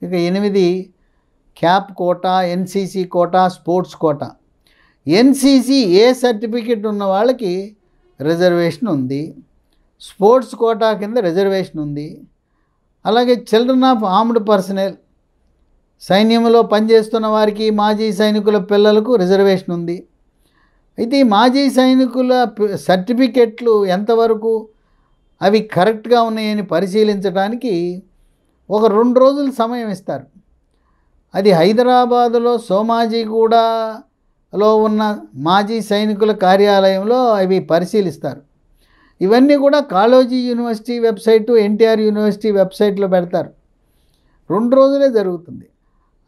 ఇక 8 CAP quota, NCC quota, sports quota. NCC A certificate ఉన్న వాళ్ళకి రిజర్వేషన్ ఉంది, స్పోర్ట్స్ కోటా కింద రిజర్వేషన్ ఉంది. అలాగే చిల్డ్రన్ ఆఫ్ ఆర్మ్డ్ పర్సనల్, సైన్యంలో పనిచేస్తున్న వారికి, మాజీ సైనికుల పిల్లలకు రిజర్వేషన్ ఉంది. అయితే ఈ మాజీ సైనికుల సర్టిఫికెట్లు ఎంతవరకు అవి కరెక్ట్గా ఉన్నాయని పరిశీలించడానికి ఒక 2 రోజులు సమయం ఇస్తారు. అది హైదరాబాదులో సోమాజిగూడలో ఉన్న మాజీ సైనికుల కార్యాలయంలో అవి పరిశీలిస్తారు. ఇవన్నీ కూడా Kaloji university website, NTR university వెబ్సైట్లో పెడతారు. 2 రోజులే జరుగుతుంది.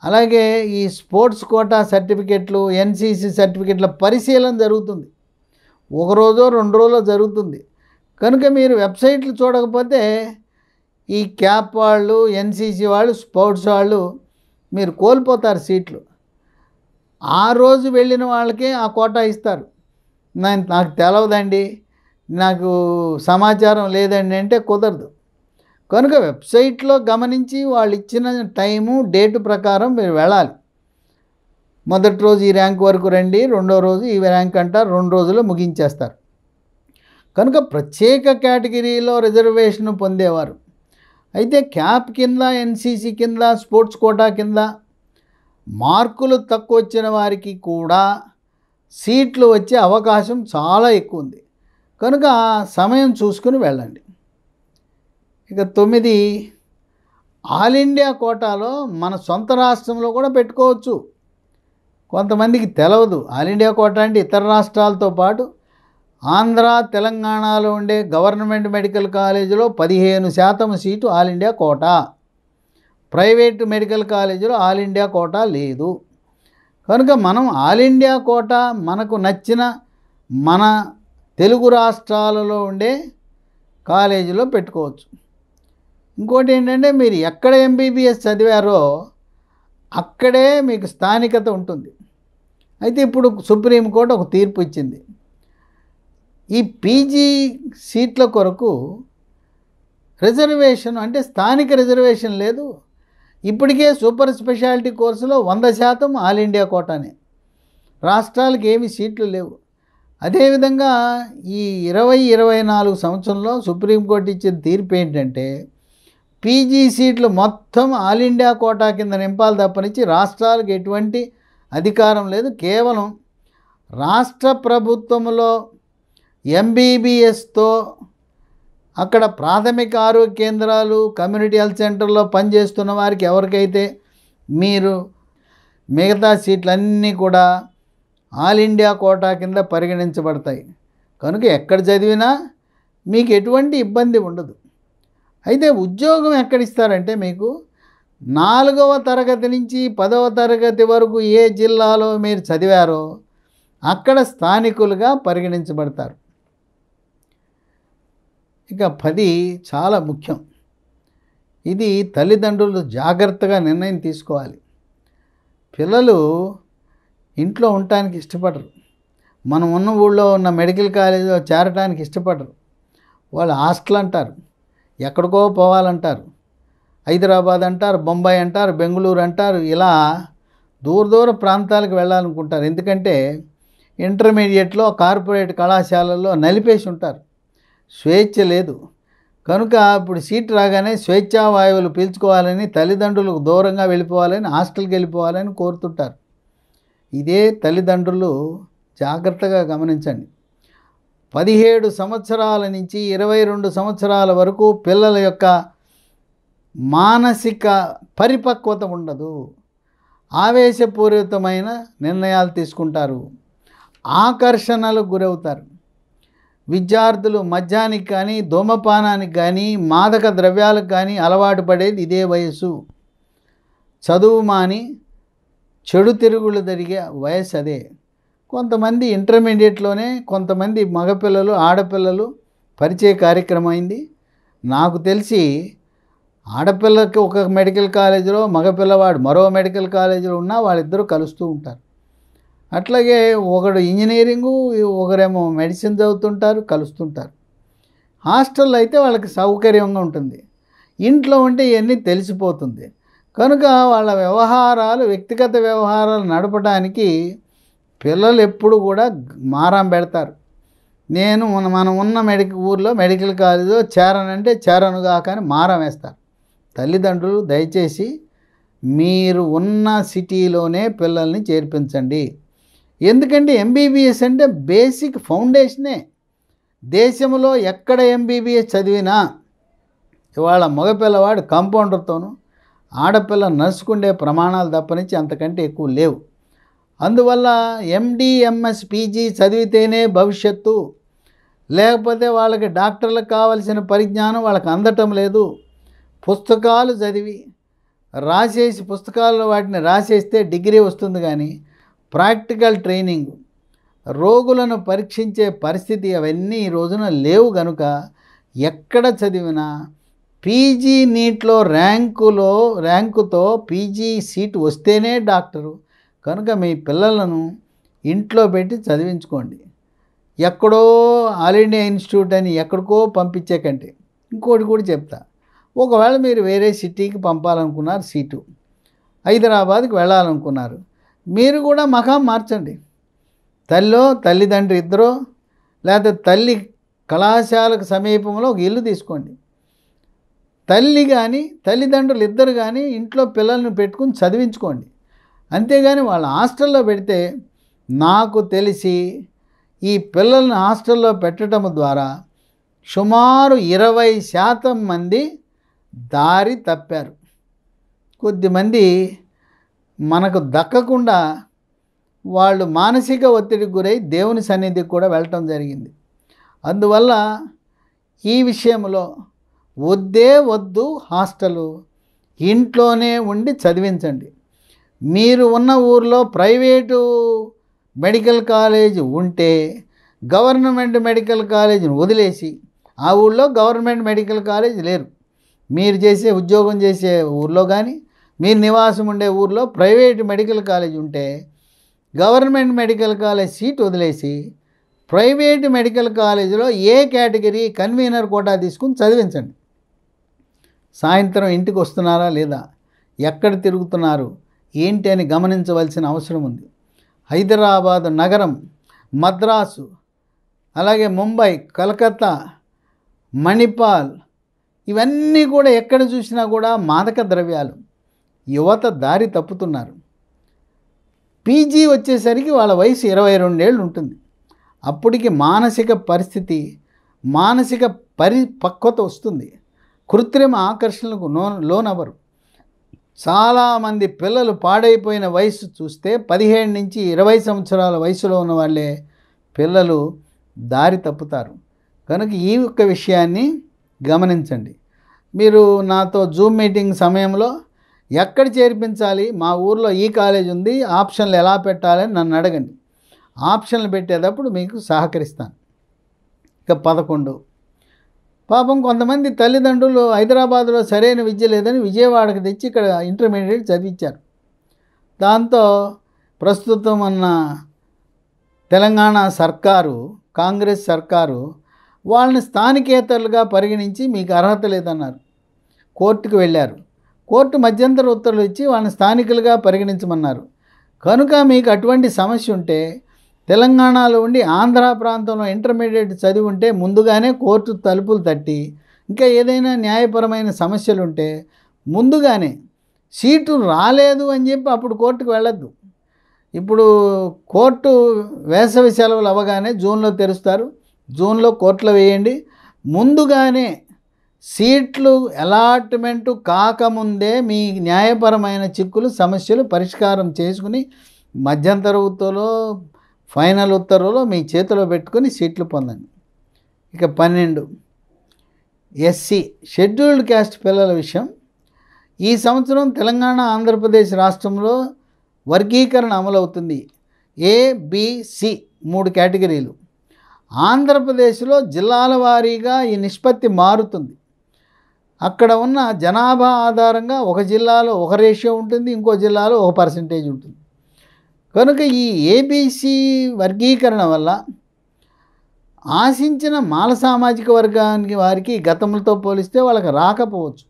అలాగే ఈ స్పోర్ట్స్ కోటా సర్టిఫికెట్లు, ఎన్సీసీ సర్టిఫికెట్ల పరిశీలన జరుగుతుంది. 1 రోజో 2 రోజులో జరుగుతుంది. కనుక మీరు వెబ్సైట్లు చూడకపోతే ఈ క్యాప్ వాళ్ళు, ఎన్సీసీ వాళ్ళు, స్పోర్ట్స్ వాళ్ళు మీరు కోల్పోతారు సీట్లు. ఆ రోజు వెళ్ళిన వాళ్ళకే ఆ కోటా ఇస్తారు. నాకు తెలవదండి, నాకు సమాచారం లేదండి అంటే కుదరదు. కనుక వెబ్సైట్లో గమనించి వాళ్ళు ఇచ్చిన టైము, డేటు ప్రకారం మీరు వెళ్ళాలి. మొదటి రోజు ఈ ర్యాంక్ వరకు రండి, రెండో రోజు ఈ ర్యాంక్ అంటారు, 2 రోజుల్లో ముగించేస్తారు. కనుక ప్రత్యేక కేటగిరీలో రిజర్వేషన్ పొందేవారు. అయితే క్యాప్ కింద, ఎన్సీసీ కింద, స్పోర్ట్స్ కోటా కింద మార్కులు తక్కువ వచ్చిన వారికి కూడా సీట్లు వచ్చే అవకాశం చాలా ఎక్కువ ఉంది. కనుక సమయం చూసుకుని వెళ్ళండి. ఇక 9 ఆల్ ఇండియా కోటాలో మన సొంత రాష్ట్రంలో కూడా పెట్టుకోవచ్చు. కొంతమందికి తెలవదు. ఆల్ ఇండియా కోటా అంటే ఇతర రాష్ట్రాలతో పాటు ఆంధ్ర, తెలంగాణలో ఉండే గవర్నమెంట్ మెడికల్ కాలేజీలో 15% seat all India quota. Private medical కాలేజీలో ఆల్ ఇండియా కోటా లేదు. కనుక మనం ఆల్ ఇండియా కోటా మనకు నచ్చిన మన తెలుగు రాష్ట్రాలలో ఉండే కాలేజీలో పెట్టుకోవచ్చు. ఇంకోటి ఏంటంటే మీరు ఎక్కడ ఎంబీబీఎస్ చదివారో అక్కడే మీకు స్థానికత ఉంటుంది. అయితే ఇప్పుడు సుప్రీంకోర్టు ఒక తీర్పు ఇచ్చింది. ఈ పీజీ సీట్ల కొరకు రిజర్వేషన్ అంటే స్థానిక రిజర్వేషన్ లేదు. ఇప్పటికే సూపర్ స్పెషాలిటీ కోర్సులో 100% ఆల్ ఇండియా కోటానే. రాష్ట్రాలకు ఏమి సీట్లు లేవు. అదేవిధంగా ఈ 2024 సంవత్సరంలో సుప్రీంకోర్టు ఇచ్చిన తీర్పు ఏంటంటే పీజీ సీట్లు మొత్తం ఆల్ ఇండియా కోటా కింద నింపాలి తప్పనిచ్చి రాష్ట్రాలకు ఎటువంటి అధికారం లేదు. కేవలం రాష్ట్ర ప్రభుత్వంలో ఎంబీబీఎస్తో అక్కడ ప్రాథమిక ఆరోగ్య కేంద్రాలు, కమ్యూనిటీ హెల్త్ సెంటర్లో పనిచేస్తున్న వారికి ఎవరికైతే మీరు మిగతా సీట్లన్నీ కూడా ఆల్ ఇండియా కోటా కింద పరిగణించబడతాయి. కనుక ఎక్కడ చదివినా మీకు ఎటువంటి ఇబ్బంది ఉండదు. అయితే ఉద్యోగం ఎక్కడిస్తారంటే మీకు 4వ తరగతి నుంచి 10వ తరగతి వరకు ఏ జిల్లాలో మీరు చదివారో అక్కడ స్థానికులుగా పరిగణించబడతారు. ఇక 10 చాలా ముఖ్యం. ఇది తల్లిదండ్రులు జాగ్రత్తగా నిర్ణయం తీసుకోవాలి. పిల్లలు ఇంట్లో ఉండటానికి ఇష్టపడరు. మనం ఉన్న ఊళ్ళో ఉన్న మెడికల్ కాలేజీలో చేరడానికి ఇష్టపడరు. వాళ్ళు హాస్టల్ అంటారు, ఎక్కడికో పోవాలంటారు. హైదరాబాద్ అంటారు, బొంబాయి అంటారు, బెంగళూరు అంటారు. ఇలా దూర ప్రాంతాలకు వెళ్ళాలనుకుంటారు. ఎందుకంటే ఇంటర్మీడియట్లో కార్పొరేట్ కళాశాలల్లో నలిపేసి ఉంటారు. స్వేచ్ఛ లేదు. కనుక ఇప్పుడు సీట్ రాగానే స్వేచ్ఛా వాయువులు పీల్చుకోవాలని, తల్లిదండ్రులకు దూరంగా వెళ్ళిపోవాలని, హాస్టల్కి వెళ్ళిపోవాలని కోరుతుంటారు. ఇదే తల్లిదండ్రులు జాగ్రత్తగా గమనించండి. 17 సంవత్సరాల నుంచి 22 సంవత్సరాల వరకు పిల్లల యొక్క మానసిక పరిపక్వత ఉండదు. ఆవేశపూరితమైన నిర్ణయాలు తీసుకుంటారు, ఆకర్షణలకు గురవుతారు. విద్యార్థులు మద్యానికి కానీ, ధూమపానానికి కానీ, మాదక ద్రవ్యాలకు కానీ అలవాటు పడేది ఇదే వయసు. చదువు మాని చెడు తిరుగులు జరిగే వయసు అదే. కొంతమంది ఇంటర్మీడియట్లోనే, కొంతమంది మగపిల్లలు, ఆడపిల్లలు పరిచయ కార్యక్రమం అయింది. నాకు తెలిసి ఆడపిల్లకి ఒక మెడికల్ కాలేజీలో, మగపిల్లవాడు మరో మెడికల్ కాలేజీలో ఉన్నా వాళ్ళిద్దరూ కలుస్తూ ఉంటారు. అట్లాగే ఒకడు ఇంజనీరింగు, ఒకరేమో మెడిసిన్ చదువుతుంటారు, కలుస్తుంటారు. హాస్టల్లో అయితే వాళ్ళకి సౌకర్యంగా ఉంటుంది. ఇంట్లో ఉంటే ఇవన్నీ తెలిసిపోతుంది. కనుక వాళ్ళ వ్యవహారాలు, వ్యక్తిగత వ్యవహారాలు నడపడానికి పిల్లలు ఎప్పుడు కూడా మారం పెడతారు. మనం ఉన్న ఊర్లో మెడికల్ కాలేజీలో చేరనంటే చేరనుగా కానీ మారం వేస్తారు. తల్లిదండ్రులు దయచేసి మీరు ఉన్న సిటీలోనే పిల్లల్ని చేర్పించండి. ఎందుకంటే ఎంబీబీఎస్ అంటే బేసిక్ ఫౌండేషనే. దేశంలో ఎక్కడ ఎంబీబీఎస్ చదివినా ఇవాళ మగపిల్లవాడు కాంపౌండర్తోనూ, ఆడపిల్ల నర్సుకుండే ప్రమాణాలు తప్పనించి అంతకంటే ఎక్కువ లేవు. అందువల్ల ఎండి, ఎంఎస్, పీజీ చదివితేనే భవిష్యత్తు. లేకపోతే వాళ్ళకి డాక్టర్లకు కావలసిన పరిజ్ఞానం వాళ్ళకి అందటం లేదు. పుస్తకాలు చదివి పుస్తకాల్లో వాటిని రాసేస్తే డిగ్రీ వస్తుంది, కానీ ప్రాక్టికల్ ట్రైనింగ్, రోగులను పరీక్షించే పరిస్థితి అవన్నీ ఈ రోజున లేవు. కనుక ఎక్కడ చదివినా పీజీ నీట్లో ర్యాంకుతో పీజీ సీటు వస్తేనే డాక్టరు. కనుక మీ పిల్లలను ఇంట్లో పెట్టి చదివించుకోండి. ఎక్కడో ఆల్ ఇండియా ఇన్స్టిట్యూట్ అని ఎక్కడికో పంపించే కంటే ఇంకోటి కూడా చెప్తా. ఒకవేళ మీరు వేరే సిటీకి పంపాలనుకున్నారు, సీటు హైదరాబాద్కి వెళ్ళాలనుకున్నారు, మీరు కూడా మకాం మార్చండి. తల్లిదండ్రులు ఇద్దరో లేకపోతే తల్లి కళాశాలకు సమీపంలో ఒక ఇల్లు తీసుకోండి. తల్లి కానీ తల్లిదండ్రులు ఇద్దరు కానీ ఇంట్లో పిల్లల్ని పెట్టుకుని చదివించుకోండి. అంతేగాని వాళ్ళ హాస్టల్లో పెడితే నాకు తెలిసి ఈ పిల్లల్ని హాస్టల్లో పెట్టడం ద్వారా సుమారు 20% మంది దారి తప్పారు. కొద్దిమంది మనకు దక్కకుండా వాళ్ళు మానసిక ఒత్తిడికి గురై దేవుని సన్నిధికి కూడా వెళ్ళటం జరిగింది. అందువల్ల ఈ విషయంలో వద్దు హాస్టలు, ఇంట్లోనే ఉండి చదివించండి. మీరు ఉన్న ఊర్లో ప్రైవేటు మెడికల్ కాలేజ్ ఉంటే గవర్నమెంట్ మెడికల్ కాలేజీని వదిలేసి, ఆ ఊళ్ళో గవర్నమెంట్ మెడికల్ కాలేజ్ లేరు, మీరు ఉద్యోగం చేసే ఊర్లో కానీ మీరు నివాసం ఉండే ఊర్లో ప్రైవేట్ మెడికల్ కాలేజ్ ఉంటే గవర్నమెంట్ మెడికల్ కాలేజ్ సీట్ వదిలేసి ప్రైవేట్ మెడికల్ కాలేజీలో ఏ కేటగిరీ కన్వీనర్ కోటా తీసుకుని చదివించండి. సాయంత్రం ఇంటికి వస్తున్నారా లేదా, ఎక్కడ తిరుగుతున్నారు ఏంటి అని గమనించవలసిన అవసరం ఉంది. హైదరాబాద్ నగరం, మద్రాసు, అలాగే ముంబై, కలకత్తా, మణిపాల్, ఇవన్నీ కూడా ఎక్కడ చూసినా కూడా మాదక ద్రవ్యాలు. యువత దారి తప్పుతున్నారు. పీజీ వచ్చేసరికి వాళ్ళ వయసు 22 ఏళ్ళు ఉంటుంది. అప్పటికి మానసిక పరిస్థితి, మానసిక పరిపక్వత వస్తుంది. కృత్రిమ ఆకర్షణలకు లోనవరు. చాలామంది పిల్లలు పాడైపోయిన వయసు చూస్తే 17 నుంచి 20 సంవత్సరాల వయసులో ఉన్న వాళ్ళే పిల్లలు దారి తప్పుతారు. కనుక ఈ యొక్క విషయాన్ని గమనించండి. మీరు నాతో జూమ్ మీటింగ్ సమయంలో ఎక్కడ చేర్పించాలి, మా ఊర్లో ఈ కాలేజ్ ఉంది, ఆప్షన్లు ఎలా పెట్టాలని నన్ను అడగండి. ఆప్షన్లు పెట్టేటప్పుడు మీకు సహకరిస్తాను. ఇక 11, పాపం కొంతమంది తల్లిదండ్రులు హైదరాబాద్లో సరైన విద్య లేదని విజయవాడకు తెచ్చి ఇక్కడ ఇంటర్మీడియట్ చదివించారు. దాంతో ప్రస్తుతం ఉన్న తెలంగాణ సర్కారు, కాంగ్రెస్ సర్కారు వాళ్ళని స్థానికేతరులుగా పరిగణించి మీకు అర్హత లేదన్నారు. కోర్టుకు వెళ్ళారు. కోర్టు మధ్యంతర ఉత్తర్వులు ఇచ్చి వాళ్ళని స్థానికులుగా పరిగణించమన్నారు. కనుక మీకు అటువంటి సమస్య ఉంటే తెలంగాణలో ఉండి ఆంధ్ర ప్రాంతంలో ఇంటర్మీడియట్ చదివి ఉంటే ముందుగానే కోర్టు తలుపులు తట్టి, ఇంకా ఏదైనా న్యాయపరమైన సమస్యలు ఉంటే ముందుగానే సీటు రాలేదు అని చెప్పి అప్పుడు కోర్టుకు వెళ్ళొద్దు. ఇప్పుడు కోర్టు వేసవి సెలవులు అవ్వగానే జూన్లో తెరుస్తారు, జూన్లో కోర్టులో వేయండి. ముందుగానే సీట్లు అలాట్మెంటు కాకముందే మీ న్యాయపరమైన చిక్కులు, సమస్యలు పరిష్కారం చేసుకుని మధ్యంతర ఉత్తర్వులో, ఫైనల్ ఉత్తర్వులో మీ చేతిలో పెట్టుకొని సీట్లు పొందండి. ఇక 12, ఎస్సీ షెడ్యూల్డ్ క్యాస్ట్ పిల్లల విషయం. ఈ సంవత్సరం తెలంగాణ, ఆంధ్రప్రదేశ్ రాష్ట్రంలో వర్గీకరణ అమలవుతుంది. ఏబిసి 3 కేటగిరీలు. ఆంధ్రప్రదేశ్లో జిల్లాల వారీగా ఈ నిష్పత్తి మారుతుంది. అక్కడ ఉన్న జనాభా ఆధారంగా ఒక జిల్లాలో ఒక రేషియో ఉంటుంది, ఇంకో జిల్లాలో ఒక పర్సంటేజ్ ఉంటుంది. కనుక ఈ ఏబిసి వర్గీకరణ వల్ల ఆశించిన మాల సామాజిక వర్గానికి వారికి గతంతో పోలిస్తే వాళ్ళకి రాకపోవచ్చు.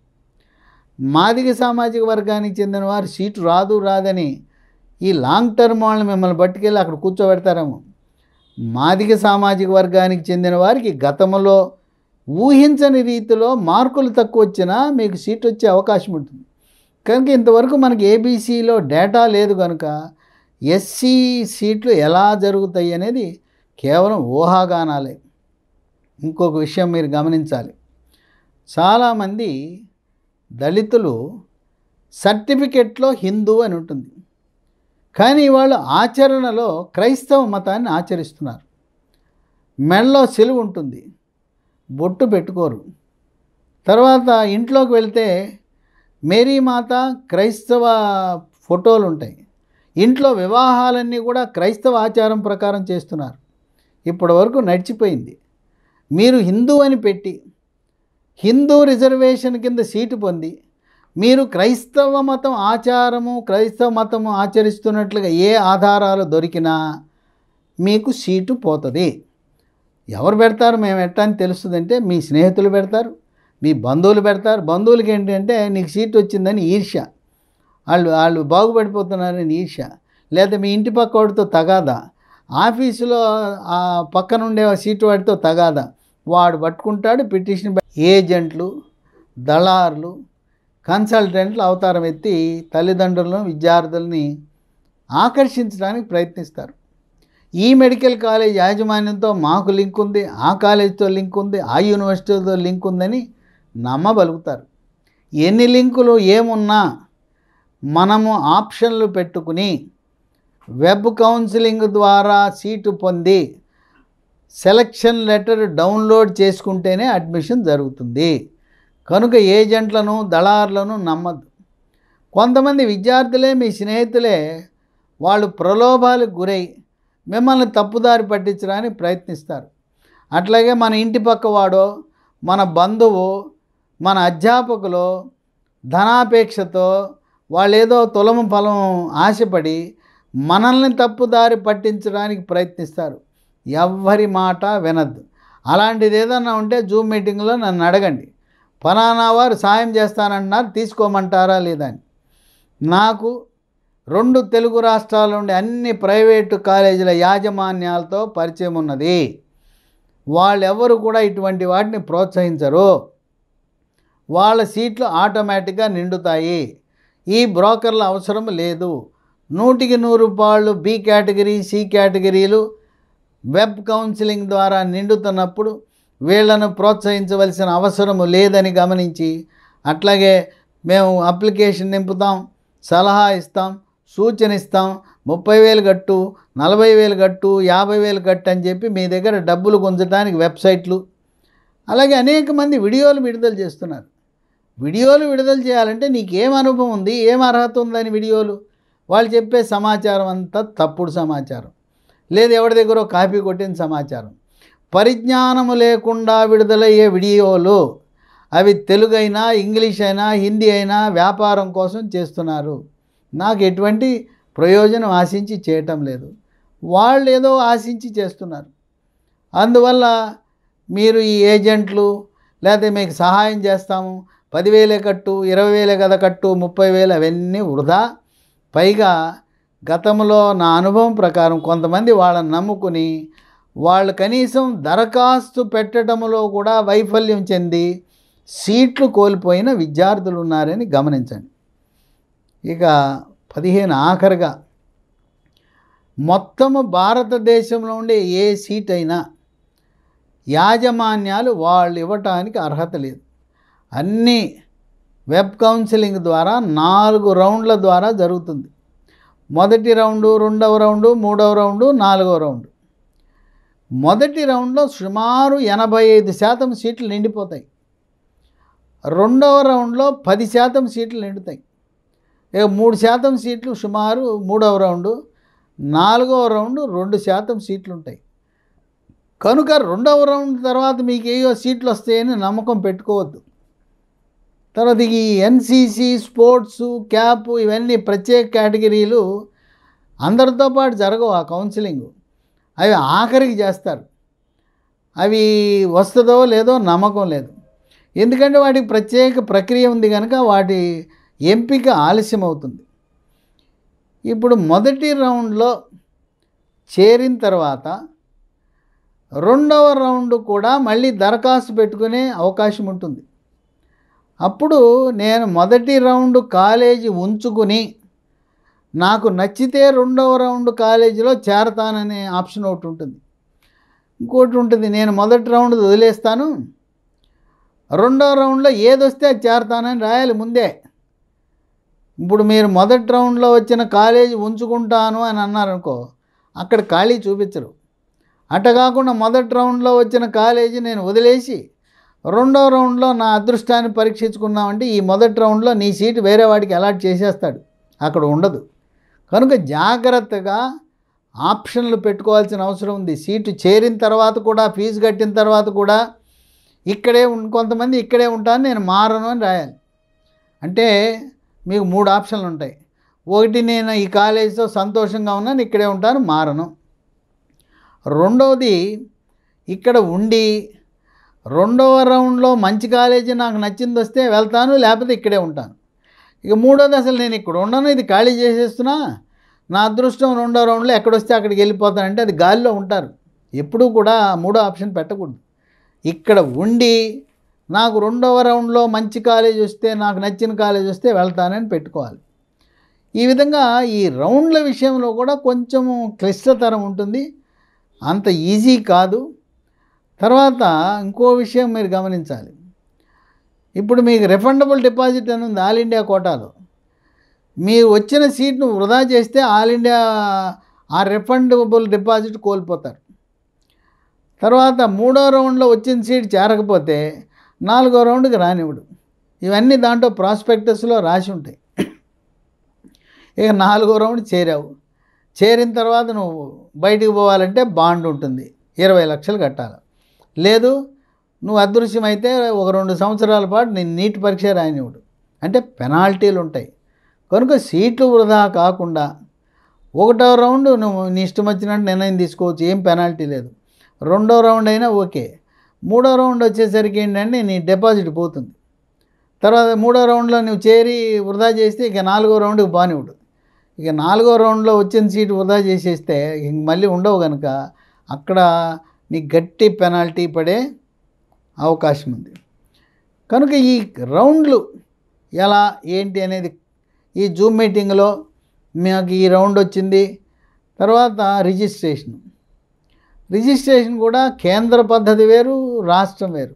మాదిగ సామాజిక వర్గానికి చెందిన వారు సీటు రాదని ఈ లాంగ్ టర్మ్ వాళ్ళని మిమ్మల్ని పట్టుకెళ్ళి అక్కడ కూర్చోబెడతారేమో. మాదిగ సామాజిక వర్గానికి చెందిన వారికి గతంలో ఊహించని రీతిలో మార్కులు తక్కువ వచ్చినా మీకు సీట్ వచ్చే అవకాశం ఉంటుంది. కనుక ఇంతవరకు మనకి ఏబీసీలో డేటా లేదు కనుక ఎస్సీ సీట్లు ఎలా జరుగుతాయి అనేది కేవలం ఊహాగానాలే. ఇంకొక విషయం మీరు గమనించాలి, చాలామంది దళితులు సర్టిఫికెట్లో హిందూ అని ఉంటుంది, కానీ వాళ్ళు ఆచరణలో క్రైస్తవ మతాన్ని ఆచరిస్తున్నారు. మెడలో సిలువ ఉంటుంది, బొట్టు పెట్టుకోరు. తర్వాత ఇంట్లోకి వెళ్తే మేరీమాత క్రైస్తవ ఫోటోలు ఉంటాయి. ఇంట్లో వివాహాలన్నీ కూడా క్రైస్తవ ఆచారం ప్రకారం చేస్తున్నారు. ఇప్పటి వరకు నడిచిపోయింది. మీరు హిందూ అని పెట్టి హిందూ రిజర్వేషన్ కింద సీటు పొంది మీరు క్రైస్తవ మతం క్రైస్తవ మతము ఆచరిస్తున్నట్లుగా ఏ ఆధారాలు దొరికినా మీకు సీటు పోతుంది. ఎవరు పెడతారు మేము ఎట్టా అని తెలుస్తుందంటే మీ స్నేహితులు పెడతారు, మీ బంధువులు పెడతారు. బంధువులకి ఏంటంటే నీకు సీటు వచ్చిందని ఈర్ష్య, వాళ్ళు బాగుపడిపోతున్నారని ఈర్ష్య, లేదా మీ ఇంటి పక్క వాడితో తగాదా, ఆఫీసులో ఆ పక్కన ఉండే సీటు వాడితో తగాదా, వాడు పట్టుకుంటాడు పిటిషన్. ఏజెంట్లు, దళారులు, కన్సల్టెంట్లు అవతారం ఎత్తి తల్లిదండ్రులను విద్యార్థుల్ని ఆకర్షించడానికి ప్రయత్నిస్తారు. ఈ మెడికల్ కాలేజ్ యాజమాన్యంతో మాకు లింక్ ఉంది, ఆ కాలేజీతో లింక్ ఉంది, ఆ యూనివర్సిటీతో లింక్ ఉందని నమ్మబలుగుతారు. ఎన్ని లింకులు ఏమున్నా మనము ఆప్షన్లు పెట్టుకుని వెబ్ కౌన్సిలింగ్ ద్వారా సీటు పొంది సెలక్షన్ లెటర్ డౌన్లోడ్ చేసుకుంటేనే అడ్మిషన్ జరుగుతుంది. కనుక ఏజెంట్లను, దళారులను నమ్మద్దు. కొంతమంది విద్యార్థులే మీ స్నేహితులే వాళ్ళు ప్రలోభాలకు గురై మిమ్మల్ని తప్పుదారి పట్టించడానికి ప్రయత్నిస్తారు. అట్లాగే మన ఇంటి పక్క వాడో, మన బంధువు, మన అధ్యాపకులు ధనాపేక్షతో వాళ్ళు ఏదో తులము ఫలం ఆశపడి మనల్ని తప్పుదారి పట్టించడానికి ప్రయత్నిస్తారు. ఎవ్వరి మాట వినద్దు. అలాంటిది ఏదన్నా ఉంటే జూమ్ మీటింగ్లో నన్ను అడగండి, ఫలానా వారు సాయం చేస్తానంటున్నారు, తీసుకోమంటారా లేదా అని. నాకు 2 తెలుగు రాష్ట్రాల నుండి అన్ని ప్రైవేటు కాలేజీల యాజమాన్యాలతో పరిచయం ఉన్నది. వాళ్ళెవరు కూడా ఇటువంటి వాటిని ప్రోత్సహించరు. వాళ్ళ సీట్లు ఆటోమేటిక్గా నిండుతాయి. ఈ బ్రోకర్ల అవసరం లేదు. 100కి 100 రూపాయలు బి కేటగిరీ, సి కేటగిరీలు వెబ్ కౌన్సిలింగ్ ద్వారా నిండుతున్నప్పుడు వీళ్లను ప్రోత్సహించవలసిన అవసరం లేదని గమనించి, అట్లాగే మేము అప్లికేషన్ నింపుతాం, సలహా ఇస్తాం, సూచన ఇస్తాం, 30,000 కట్టు, 40,000 కట్టు, 50,000 కట్టు అని చెప్పి మీ దగ్గర డబ్బులు గుంజడానికి వెబ్సైట్లు, అలాగే అనేక మంది వీడియోలు విడుదల చేస్తున్నారు. వీడియోలు విడుదల చేయాలంటే నీకేం అనుభవం ఉంది, ఏం అర్హత ఉందని వీడియోలు. వాళ్ళు చెప్పే సమాచారం అంతా తప్పుడు సమాచారం, లేదు ఎవరి దగ్గర కాపీ కొట్టిన సమాచారం. పరిజ్ఞానము లేకుండా విడుదలయ్యే వీడియోలు అవి తెలుగు అయినా, ఇంగ్లీష్ అయినా, హిందీ అయినా వ్యాపారం కోసం చేస్తున్నారు. నాకు ఎటువంటి ప్రయోజనం ఆశించి చేయటం లేదు, వాళ్ళు ఏదో ఆశించి చేస్తున్నారు. అందువల్ల మీరు ఈ ఏజెంట్లు లేకపోతే మీకు సహాయం చేస్తాము, 10,000 కట్టు, 20,000 కదా కట్టు, 30,000 అవన్నీ వృధా. పైగా గతంలో నా అనుభవం ప్రకారం కొంతమంది వాళ్ళని నమ్ముకుని వాళ్ళు కనీసం దరఖాస్తు పెట్టడంలో కూడా వైఫల్యం చెంది సీట్లు కోల్పోయిన విద్యార్థులు ఉన్నారని గమనించండి. ఇక 15 ఆఖరిగా, మొత్తము భారతదేశంలో ఉండే ఏ సీట్ అయినా యాజమాన్యాలు వాళ్ళు ఇవ్వటానికి అర్హత లేదు. అన్నీ వెబ్ కౌన్సిలింగ్ ద్వారా 4 రౌండ్ల ద్వారా జరుగుతుంది. మొదటి రౌండు, 2వ రౌండు, 3వ రౌండు, 4వ రౌండు. మొదటి రౌండ్లో సుమారు 85% సీట్లు నిండిపోతాయి. 2వ రౌండ్లో 10% సీట్లు నిండుతాయి. ఇక 3% సీట్లు సుమారు 3వ రౌండు, 4వ రౌండు 2% సీట్లు ఉంటాయి. కనుక 2వ రౌండ్ తర్వాత మీకు ఏయో సీట్లు వస్తాయని నమ్మకం పెట్టుకోవద్దు. తర్వాత ఈ ఎన్సీసీ, స్పోర్ట్సు, క్యాప్ ఇవన్నీ ప్రత్యేక కేటగిరీలు అందరితో పాటు జరగవు. ఆ కౌన్సిలింగ్ అవి ఆఖరికి చేస్తారు. అవి వస్తుందో లేదో నమ్మకం లేదు. ఎందుకంటే వాటికి ప్రత్యేక ప్రక్రియ ఉంది కనుక వాటి ఎంపిక ఆలస్యం అవుతుంది. ఇప్పుడు మొదటి రౌండ్లో చేరిన తర్వాత రెండవ రౌండ్ కూడా మళ్ళీ దరఖాస్తు పెట్టుకునే అవకాశం ఉంటుంది. అప్పుడు నేను మొదటి రౌండ్ కాలేజీ ఉంచుకుని నాకు నచ్చితే రెండవ రౌండ్ కాలేజీలో చేరతాననే ఆప్షన్ ఒకటి ఉంటుంది. ఇంకోటి ఉంటుంది, నేను మొదటి రౌండ్ వదిలేస్తాను, రెండవ రౌండ్లో ఏదొస్తే అది చేరతానని రాయాలి ముందే. ఇప్పుడు మీరు మొదటి రౌండ్లో వచ్చిన కాలేజీ ఉంచుకుంటాను అని అన్నారనుకో, అక్కడ ఖాళీ చూపించరు. అట్ట కాకుండా మొదటి రౌండ్లో వచ్చిన కాలేజీ నేను వదిలేసి రెండవ రౌండ్లో నా అదృష్టాన్ని పరీక్షించుకున్నామంటే ఈ మొదటి రౌండ్లో నీ సీటు వేరే వాడికి అలాట్ చేసేస్తాడు, అక్కడ ఉండదు. కనుక జాగ్రత్తగా ఆప్షన్లు పెట్టుకోవాల్సిన అవసరం ఉంది. సీటు చేరిన తర్వాత కూడా, ఫీజు కట్టిన తర్వాత కూడా కొంతమంది ఇక్కడే ఉంటాను నేను మారను అని రాయాలి. అంటే మీకు 3 ఆప్షన్లు ఉంటాయి. ఒకటి, నేను ఈ కాలేజీతో సంతోషంగా ఉన్నాను, ఇక్కడే ఉంటాను, మారను. రెండవది, ఇక్కడ ఉండి రెండవ రౌండ్లో మంచి కాలేజీ నాకు నచ్చింది వస్తే వెళ్తాను, లేకపోతే ఇక్కడే ఉంటాను. ఇక మూడోది, అసలు నేను ఇక్కడ ఉండను, ఇది ఖాళీ చేసేస్తున్నా, నా అదృష్టం రెండో రౌండ్లో ఎక్కడొస్తే అక్కడికి వెళ్ళిపోతానంటే అది గాలిలో ఉంటారు. ఎప్పుడూ కూడా మూడో ఆప్షన్ పెట్టకూడదు. ఇక్కడ ఉండి నాకు రెండవ రౌండ్లో మంచి కాలేజ్ వస్తే, నాకు నచ్చిన కాలేజ్ వస్తే వెళ్తానని పెట్టుకోవాలి. ఈ విధంగా ఈ రౌండ్ల విషయంలో కూడా కొంచెము క్లిష్టతరం ఉంటుంది, అంత ఈజీ కాదు. తర్వాత ఇంకో విషయం మీరు గమనించాలి. ఇప్పుడు మీకు రిఫండబుల్ డిపాజిట్ అని ఉంది ఆల్ ఇండియా కోటాలో. మీరు వచ్చిన సీట్ను వృధా చేస్తే ఆల్ ఇండియా ఆ రిఫండబుల్ డిపాజిట్ కోల్పోతారు. తర్వాత మూడో రౌండ్లో వచ్చిన సీట్ చేరకపోతే నాలుగో రౌండ్కి రానివ్వడు. ఇవన్నీ దాంట్లో ప్రాస్పెక్టస్లో రాసి ఉంటాయి. ఇక నాలుగో రౌండ్ చేరావు, చేరిన తర్వాత నువ్వు బయటికి పోవాలంటే బాండ్ ఉంటుంది, 20 లక్షలు కట్టాలి. లేదు, నువ్వు అదృశ్యమైతే ఒక 2 సంవత్సరాల పాటు నేను నీట్ పరీక్ష రానివ్వడు, అంటే పెనాల్టీలు ఉంటాయి. కనుక సీట్లు వృధా కాకుండా ఒకటో రౌండ్ నువ్వు నీ ఇష్టం వచ్చినట్టు నిర్ణయం తీసుకోవచ్చు, ఏం పెనాల్టీ లేదు. రెండో రౌండ్ అయినా ఓకే. మూడో రౌండ్ వచ్చేసరికి ఏంటంటే నీ డిపాజిట్ పోతుంది. తర్వాత మూడో రౌండ్లో నువ్వు చేరి వృధా చేస్తే ఇక నాలుగో రౌండ్కి బానివ్వడు. ఇక నాలుగో రౌండ్లో వచ్చిన సీటు వృధా చేసేస్తే మళ్ళీ ఉండవు కనుక అక్కడ నీకు గట్టి పెనాల్టీ పడే అవకాశం ఉంది. కనుక ఈ రౌండ్లు ఎలా ఏంటి అనేది ఈ జూమ్ మీటింగ్లో మాకు ఈ రౌండ్ వచ్చింది. తర్వాత రిజిస్ట్రేషన్ కూడా కేంద్ర పద్ధతి వేరు, రాష్ట్రం వేరు.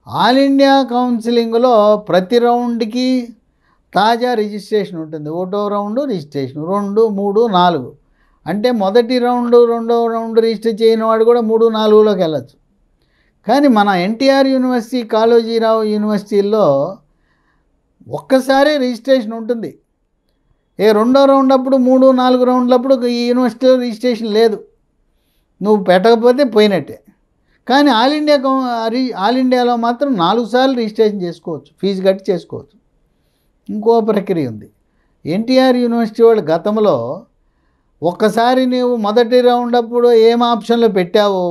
ఆల్ ఇండియా కౌన్సిలింగ్లో ప్రతి రౌండ్కి తాజా రిజిస్ట్రేషన్ ఉంటుంది. ఒకటో రౌండ్ రిజిస్ట్రేషన్, 2, 3, 4. అంటే మొదటి రౌండ్ రెండో రౌండ్ రిజిస్టర్ చేయని వాడు కూడా 3, 4లోకి వెళ్ళచ్చు. కానీ మన ఎన్టీఆర్ యూనివర్సిటీ, కాళోజీరావు యూనివర్సిటీల్లో ఒక్కసారే రిజిస్ట్రేషన్ ఉంటుంది. రెండో రౌండ్ అప్పుడు 3, 4 రౌండ్లప్పుడు ఈ యూనివర్సిటీలో రిజిస్ట్రేషన్ లేదు, నువ్వు పెట్టకపోతే పోయినట్టే. కానీ ఆల్ ఇండియాలో మాత్రం 4 సార్లు రిజిస్ట్రేషన్ చేసుకోవచ్చు, ఫీజు కట్టి చేసుకోవచ్చు. ఇంకో ప్రక్రియ ఉంది. ఎన్టీఆర్ యూనివర్సిటీ వాళ్ళు గతంలో ఒక్కసారి నీవు మొదటి రౌండ్ అప్పుడు ఏం ఆప్షన్లో పెట్టావో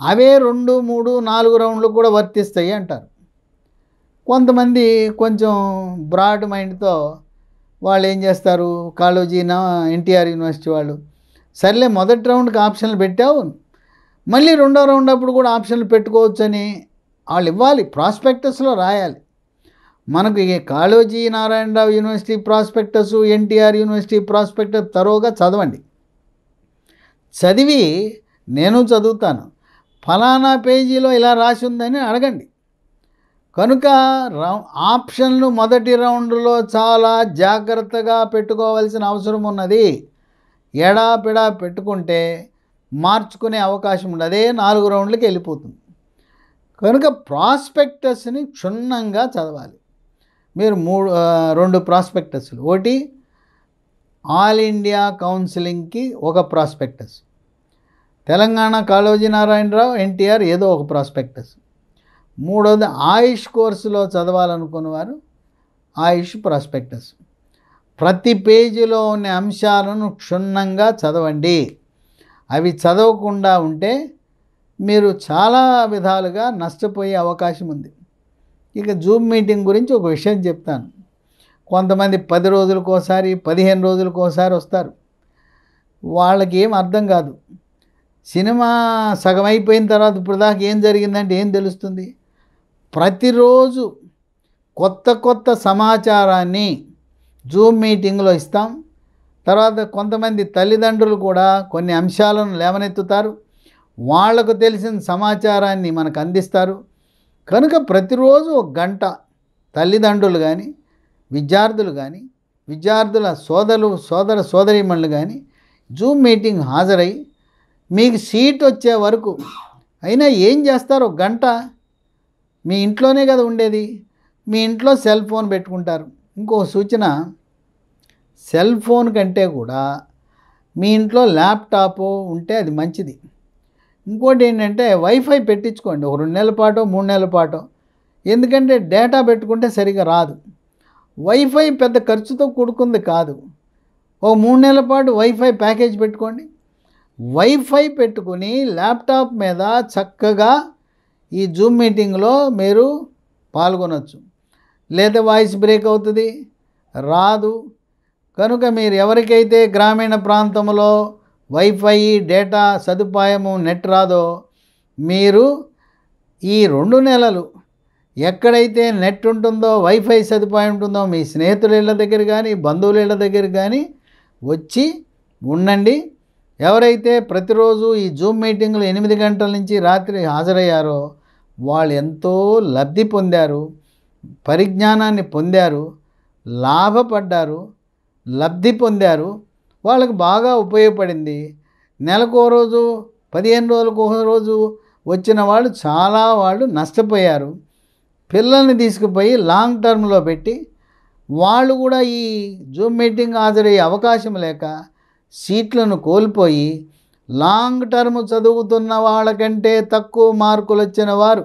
అవే 2, 3, 4 రౌండ్లు కూడా వర్తిస్తాయి అంటారు. కొంతమంది కొంచెం బ్రాడ్ మైండ్తో వాళ్ళు ఏం చేస్తారు, కాళోజీనా ఎన్టీఆర్ యూనివర్సిటీ వాళ్ళు, సర్లే మొదటి రౌండ్కి ఆప్షన్లు పెట్టావు, మళ్ళీ రెండో రౌండ్ అప్పుడు కూడా ఆప్షన్లు పెట్టుకోవచ్చని వాళ్ళు ఇవ్వాలి, ప్రాస్పెక్టస్లో రాయాలి. మనకు ఈ Kaloji Narayanarao university prospectus, NTR university prospectus తరోగా చదవండి. చదివి నేను చదువుతాను, ఫలానా పేజీలో ఇలా రాసి ఉందని అడగండి. కనుక ఆప్షన్లు మొదటి రౌండ్లో చాలా జాగ్రత్తగా పెట్టుకోవాల్సిన అవసరం ఉన్నది. ఎడాపెడా పెట్టుకుంటే మార్చుకునే అవకాశం ఉండదు, అదే 4 రౌండ్లకి వెళ్ళిపోతుంది. కనుక ప్రాస్పెక్టస్ని క్షుణ్ణంగా చదవాలి. మీరు 2 ప్రాస్పెక్టస్లు, ఒకటి ఆల్ ఇండియా కౌన్సిలింగ్కి ఒక ప్రాస్పెక్టస్, తెలంగాణ కాళోజీ నారాయణరావు ఎన్టీఆర్ ఏదో ఒక ప్రాస్పెక్టస్, మూడోది ఆయుష్ కోర్సులో చదవాలనుకున్నవారు ఆయుష్ ప్రాస్పెక్టస్. ప్రతి పేజీలో ఉన్న అంశాలను క్షుణ్ణంగా చదవండి. అవి చదవకుండా ఉంటే మీరు చాలా విధాలుగా నష్టపోయే అవకాశం ఉంది. ఇక జూమ్ మీటింగ్ గురించి ఒక విషయం చెప్తాను. కొంతమంది 10 రోజులకోసారి 15 రోజులకోసారి వస్తారు. వాళ్ళకి ఏం అర్థం కాదు. సినిమా సగం అయిపోయిన తర్వాత ఇప్పుడు దాకా ఏం జరిగిందంటే ఏం తెలుస్తుంది? ప్రతిరోజు కొత్త కొత్త సమాచారాన్ని జూమ్ మీటింగ్లో ఇస్తాం. తర్వాత కొంతమంది తల్లిదండ్రులు కూడా కొన్ని అంశాలను లేవనెత్తుతారు. వాళ్లకు తెలిసిన సమాచారాన్ని మనకు అందిస్తారు. కనుక ప్రతిరోజు 1 గంట తల్లిదండ్రులు కానీ, విద్యార్థులు కానీ, విద్యార్థుల సోదర సోదరీమణులు కానీ జూమ్ మీటింగ్ హాజరై మీకు సీట్ వచ్చే వరకు అయినా ఏం చేస్తారు? 1 గంట మీ ఇంట్లోనే కదా ఉండేది. మీ ఇంట్లో సెల్ ఫోన్ పెట్టుకుంటారు. ఇంకో సూచన, సెల్ ఫోన్ కంటే కూడా మీ ఇంట్లో ల్యాప్టాప్ ఉంటే అది మంచిది. ఇంకోటి ఏంటంటే వైఫై పెట్టించుకోండి, ఒక 2 నెలల పాటో 3 నెలల పాటో. ఎందుకంటే డేటా పెట్టుకుంటే సరిగా రాదు. వైఫై పెద్ద ఖర్చుతో కూడుకుంది కాదు. ఒక 3 నెలల పాటు వైఫై ప్యాకేజ్ పెట్టుకోండి. వైఫై పెట్టుకుని ల్యాప్టాప్ మీద చక్కగా ఈ జూమ్ మీటింగ్లో మీరు పాల్గొనవచ్చు. లేదా వాయిస్ బ్రేక్ అవుతుంది, రాదు. కనుక మీరు ఎవరికైతే గ్రామీణ ప్రాంతంలో వైఫై డేటా సదుపాయము నెట్ రాదో, మీరు ఈ 2 నెలలు ఎక్కడైతే నెట్ ఉంటుందో, వైఫై సదుపాయం ఉంటుందో, మీ స్నేహితుల ఇళ్ళ దగ్గర కానీ బంధువుల ఇళ్ళ దగ్గర కానీ వచ్చి ఉండండి. ఎవరైతే ప్రతిరోజు ఈ జూమ్ మీటింగ్లు 8 గంటల నుంచి రాత్రి హాజరయ్యారో వాళ్ళు ఎంతో లబ్ధి పొందారు, పరిజ్ఞానాన్ని పొందారు, లాభపడ్డారు, లబ్ధి పొందారు. వాళ్ళకి బాగా ఉపయోగపడింది. నెలకో రోజు 15 రోజులకు ఒక రోజు వచ్చిన వాళ్ళు నష్టపోయారు. పిల్లల్ని తీసుకుపోయి లాంగ్ టర్మ్లో పెట్టి వాళ్ళు కూడా ఈ జూమ్ మీటింగ్ హాజరయ్యే అవకాశం లేక సీట్లను కోల్పోయి లాంగ్ టర్మ్ చదువుతున్న వాళ్ళకంటే తక్కువ మార్కులు వచ్చిన వారు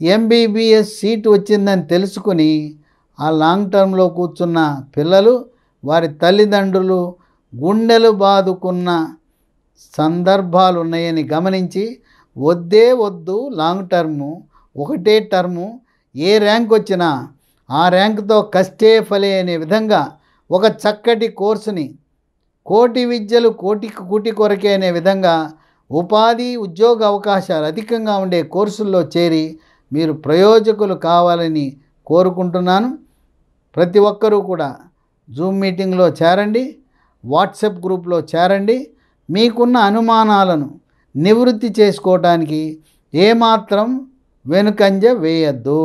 ఎంబీబీఎస్ సీటు వచ్చిందని తెలుసుకుని ఆ లాంగ్ టర్మ్లో కూర్చున్న పిల్లలు, వారి తల్లిదండ్రులు గుండెలు బాదుకున్న సందర్భాలు ఉన్నాయని గమనించి వద్దు లాంగ్ టర్ము, ఒకటే టర్ము, ఏ ర్యాంక్ వచ్చినా ఆ ర్యాంకుతో కష్టే ఫలే అనే విధంగా ఒక చక్కటి కోర్సుని, కోటి విద్యలు కూటి కొరకే అనే విధంగా ఉపాధి ఉద్యోగ అవకాశాలు అధికంగా ఉండే కోర్సుల్లో చేరి మీరు ప్రయోజకులు కావాలని కోరుకుంటున్నాను. ప్రతి ఒక్కరూ కూడా జూమ్ మీటింగ్లో చేరండి, వాట్సాప్ గ్రూప్లో చేరండి. మీకున్న అనుమానాలను నివృత్తి చేసుకోవడానికి ఏమాత్రం వెనుకంజ వేయద్దు.